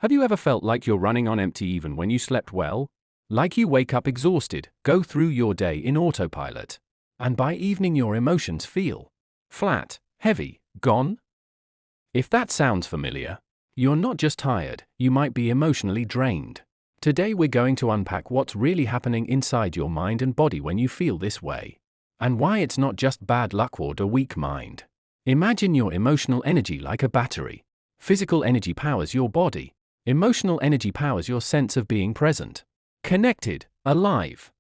Have you ever felt like you're running on empty even when you slept well? Like you wake up exhausted, go through your day in autopilot, and by evening your emotions feel flat, heavy, gone? If that sounds familiar, you're not just tired, you might be emotionally drained. Today we're going to unpack what's really happening inside your mind and body when you feel this way, and why it's not just bad luck or a weak mind. Imagine your emotional energy like a battery. Physical energy powers your body. Emotional energy powers your sense of being present, connected, alive.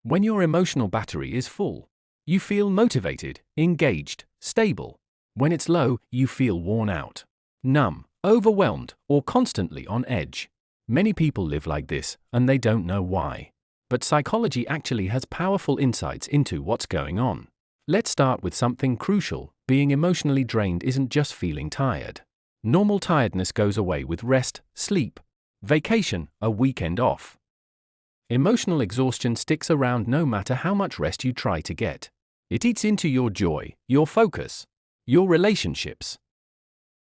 When your emotional battery is full, you feel motivated, engaged, stable. When it's low, you feel worn out, numb, overwhelmed, or constantly on edge. Many people live like this, and they don't know why. But psychology actually has powerful insights into what's going on. Let's start with something crucial. Being emotionally drained isn't just feeling tired. Normal tiredness goes away with rest, sleep, vacation, a weekend off. Emotional exhaustion sticks around no matter how much rest you try to get. It eats into your joy, your focus, your relationships.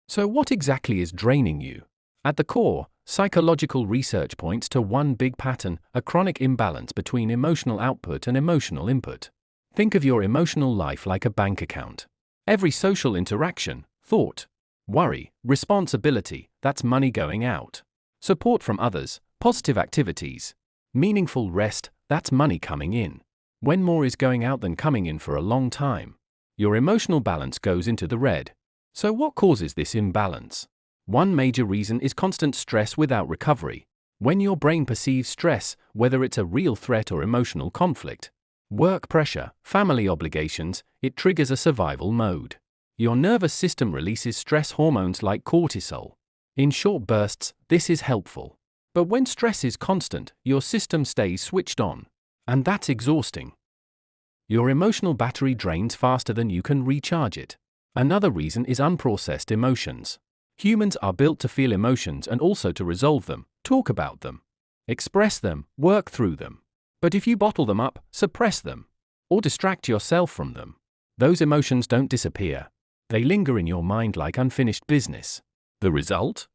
So what exactly is draining you? At the core, psychological research points to one big pattern: a chronic imbalance between emotional output and emotional input. Think of your emotional life like a bank account. Every social interaction, thought, worry, responsibility, that's money going out. Support from others, positive activities, meaningful rest, that's money coming in. When more is going out than coming in for a long time, your emotional balance goes into the red. So what causes this imbalance? One major reason is constant stress without recovery. When your brain perceives stress, whether it's a real threat or emotional conflict, work pressure, family obligations, it triggers a survival mode. Your nervous system releases stress hormones like cortisol. In short bursts, this is helpful. But when stress is constant, your system stays switched on. And that's exhausting. Your emotional battery drains faster than you can recharge it. Another reason is unprocessed emotions. Humans are built to feel emotions and also to resolve them, talk about them, express them, work through them. But if you bottle them up, suppress them, or distract yourself from them, those emotions don't disappear. They linger in your mind like unfinished business. The result?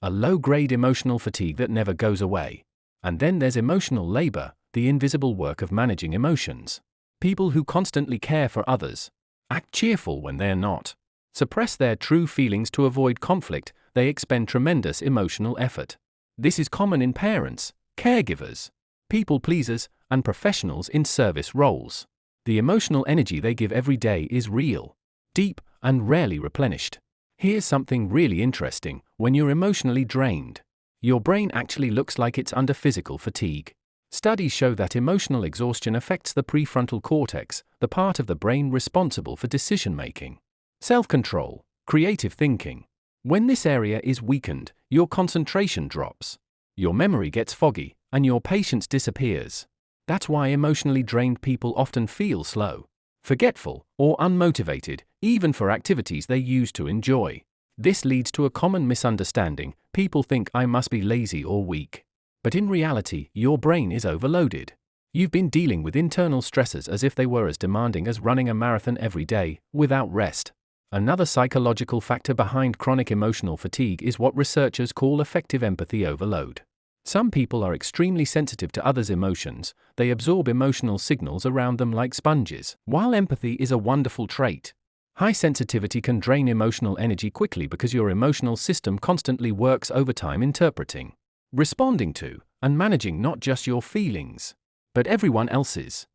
A low-grade emotional fatigue that never goes away. And then there's emotional labor, the invisible work of managing emotions. People who constantly care for others, act cheerful when they're not, suppress their true feelings to avoid conflict, they expend tremendous emotional effort. This is common in parents, caregivers, people pleasers, and professionals in service roles. The emotional energy they give every day is real, deep, and rarely replenished. Here's something really interesting: when you're emotionally drained, your brain actually looks like it's under physical fatigue. Studies show that emotional exhaustion affects the prefrontal cortex, the part of the brain responsible for decision-making, self-control, creative thinking. When this area is weakened, your concentration drops, your memory gets foggy, and your patience disappears. That's why emotionally drained people often feel slow, forgetful, or unmotivated, even for activities they used to enjoy. This leads to a common misunderstanding: people think I must be lazy or weak. But in reality, your brain is overloaded. You've been dealing with internal stressors as if they were as demanding as running a marathon every day, without rest. Another psychological factor behind chronic emotional fatigue is what researchers call affective empathy overload. Some people are extremely sensitive to others' emotions. They absorb emotional signals around them like sponges. While empathy is a wonderful trait, high sensitivity can drain emotional energy quickly because your emotional system constantly works overtime interpreting, responding to, and managing not just your feelings, but everyone else's.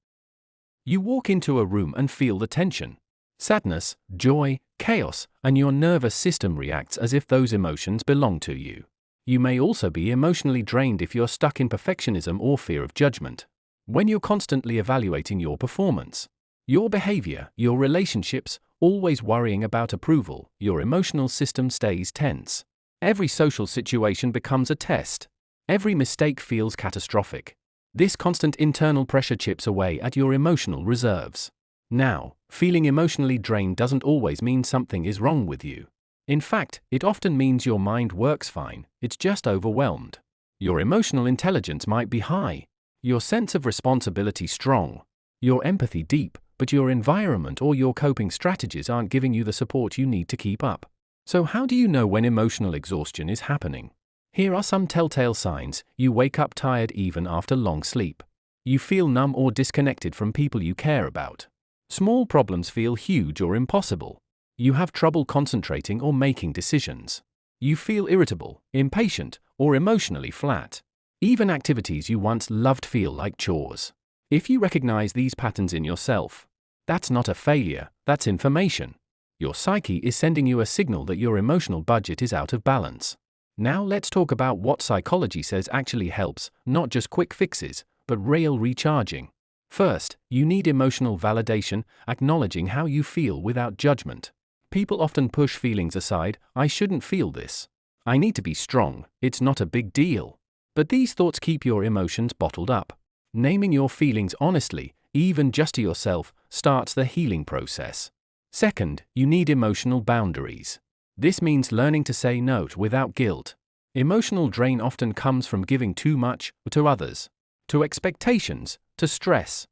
You walk into a room and feel the tension, sadness, joy, chaos, and your nervous system reacts as if those emotions belong to you. You may also be emotionally drained if you're stuck in perfectionism or fear of judgment. When you're constantly evaluating your performance, your behavior, your relationships, always worrying about approval, your emotional system stays tense. Every social situation becomes a test. Every mistake feels catastrophic. This constant internal pressure chips away at your emotional reserves. Now, feeling emotionally drained doesn't always mean something is wrong with you. In fact, it often means your mind works fine, it's just overwhelmed. Your emotional intelligence might be high, your sense of responsibility strong, your empathy deep, but your environment or your coping strategies aren't giving you the support you need to keep up. So how do you know when emotional exhaustion is happening? Here are some telltale signs. You wake up tired even after long sleep. You feel numb or disconnected from people you care about. Small problems feel huge or impossible. You have trouble concentrating or making decisions. You feel irritable, impatient, or emotionally flat. Even activities you once loved feel like chores. If you recognize these patterns in yourself, that's not a failure, that's information. Your psyche is sending you a signal that your emotional budget is out of balance. Now let's talk about what psychology says actually helps, not just quick fixes, but real recharging. First, you need emotional validation, acknowledging how you feel without judgment. People often push feelings aside. I shouldn't feel this. I need to be strong. It's not a big deal. But these thoughts keep your emotions bottled up. Naming your feelings honestly, even just to yourself, starts the healing process. Second, you need emotional boundaries. This means learning to say no without guilt. Emotional drain often comes from giving too much to others, to expectations, to stress.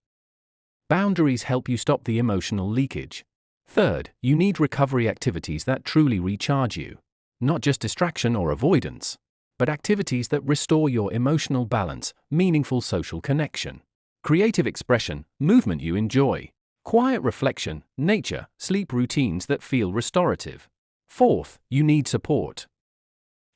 Boundaries help you stop the emotional leakage. Third, you need recovery activities that truly recharge you. Not just distraction or avoidance, but activities that restore your emotional balance, meaningful social connection, creative expression, movement you enjoy, quiet reflection, nature, sleep routines that feel restorative. Fourth, you need support.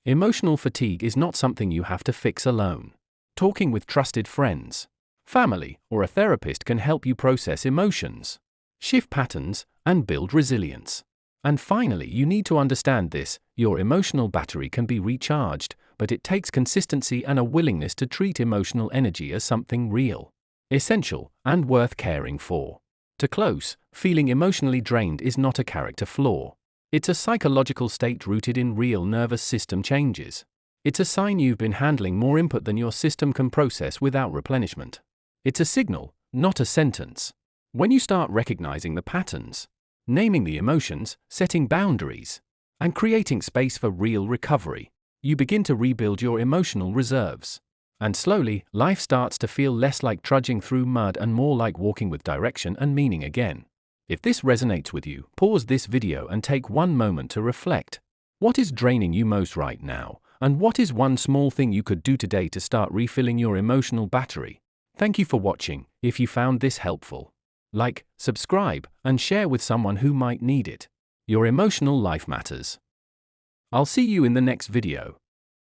Emotional fatigue is not something you have to fix alone. Talking with trusted friends, family, or a therapist can help you process emotions, shift patterns, and build resilience. And finally, you need to understand this: your emotional battery can be recharged, but it takes consistency and a willingness to treat emotional energy as something real, essential, and worth caring for. To close, feeling emotionally drained is not a character flaw. It's a psychological state rooted in real nervous system changes. It's a sign you've been handling more input than your system can process without replenishment. It's a signal, not a sentence. When you start recognizing the patterns, naming the emotions, setting boundaries, and creating space for real recovery, you begin to rebuild your emotional reserves. And slowly, life starts to feel less like trudging through mud and more like walking with direction and meaning again. If this resonates with you, pause this video and take one moment to reflect. What is draining you most right now? And what is one small thing you could do today to start refilling your emotional battery? Thank you for watching. If you found this helpful, like, subscribe, and share with someone who might need it. Your emotional life matters. I'll see you in the next video.